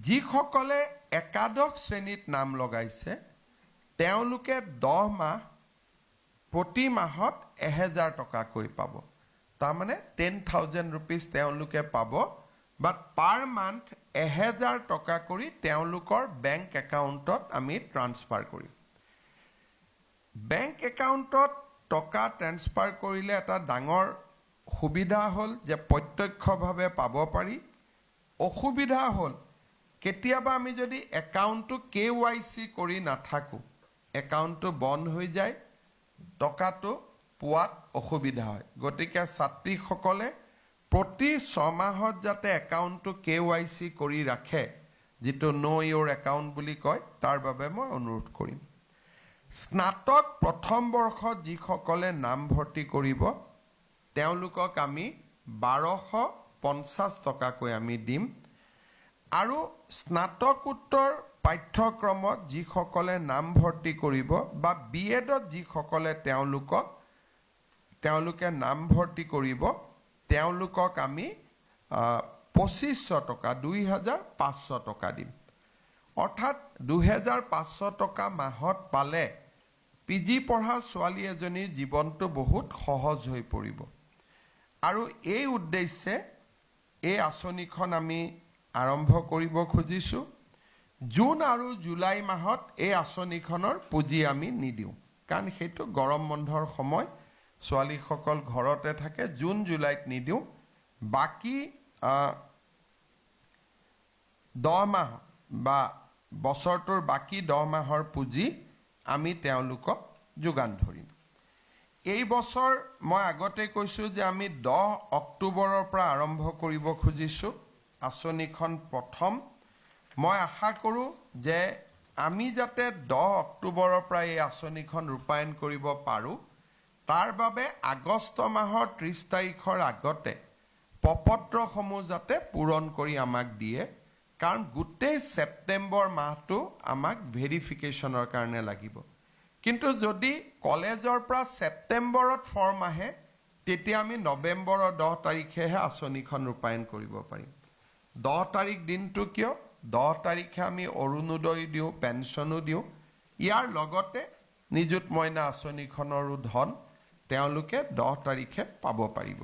যিসকলে একাদশ শ্ৰেণীত নাম লগাইছে তেওঁলোকে 10 মাহ প্ৰতি মাহত 1000 টকাকৈ পাব তাৰমানে 10,000 rupees তেওঁলোকে পাব বাট পাৰ মান্থ 1000 টকা কৰি তেওঁলোকৰ বেংক একাউণ্টত আমি ট্ৰান্সফাৰ কৰিম বেংক একাউণ্টত টকা ট্ৰান্সফাৰ কৰিলে এটা ডাঙৰ সুবিধা হ'ল যে প্ৰত্যক্ষভাৱে পাব পাৰি অসুবিধা হ'ল কেতিয়াবা আমি যদি একাউণ্টটো KYC কৰি নাথাকো একাউণ্টটো বন্ধ হৈ যায় টকাটো পোৱাত অসুবিধা হয় গতিকে ছাত্ৰীসকলে প্ৰতি 6 মাহত যাতে একাউণ্টটো KYC কৰি ৰাখে যেটো নো ইওৰ একাউণ্ট বুলি কয় তাৰ বাবে মই অনুৰোধ কৰিম স্নাতক প্ৰথম বৰ্ষত যিসকলে নাম ভৰ্তি কৰিব তেওঁলোকক আমি 1250 টকাকৈ আমি দিম আৰু স্নাতকোত্তৰ পাঠ্যক্ৰমত যিসকলে নাম ভৰ্তি কৰিব বা বিএডত যিসকলে তেওঁলোকে নাম ভৰ্তি কৰিব তেওঁলোকক আমি 2500 টকা 2500 টকা দিম অৰ্থাৎ 2500 টকা মাহত পালে পিজি পঢ়া ছোৱালী এজনীৰ জীৱনটো বহুত সহজ হৈ পৰিব আৰু এই উদ্দেশ্যে এই আঁচনিখন আমি আৰম্ভ কৰিব খুজিছো জুন আৰু জুলাই মাহত এই আঁচনিখনৰ পুঁজি আমি নিদিও কাৰণ হেতু গৰম বন্ধৰ সময় ছোৱালীসকল ঘৰতে থাকে জুন জুলাইত নিদিও বাকি 10 মাহ বা বছৰটোৰ বাকি 10 মাহৰ পুঁজি আমি তেওঁলোকক যোগান ধৰিম এই বছৰ মই আগতে কৈছো যে আমি 10 অক্টোবৰৰ পৰা আৰম্ভ কৰিব খুজিছো আঁচনিখন প্ৰথম মই আশা কৰো যে আমি যাতে 10 অক্টোবৰৰ পৰা এই আঁচনিখন ৰূপায়ণ কৰিব পাৰো তাৰ বাবে আগষ্ট মাহৰ 30 তাৰিখৰ আগতে প্ৰপত্ৰসমূহ যাতে পূৰণ কৰি আমাক দিয়ে কাৰণ গোটেই সেপ্টেম্বৰ মাহটো আমাক ভেৰিফিকেশনৰ কাৰণে লাগিব কিন্তু যদি কলেজৰ পৰা সেপ্টেম্বৰত ফৰ্ম আহে তেতিয়া আমি নৱেম্বৰৰ 10 তাৰিখেহে আঁচনিখন ৰূপায়ণ কৰিব পাৰিম 10 তাৰিখ দিনটো কিয় 10 তাৰিখে আমি অৰুণোদয় দিও পেনশনো দিও ইয়াৰ লগতে নিযুত মইনা আঁচনিখনৰো ধন তেওঁলোকে 10 তাৰিখে পাব পাৰিব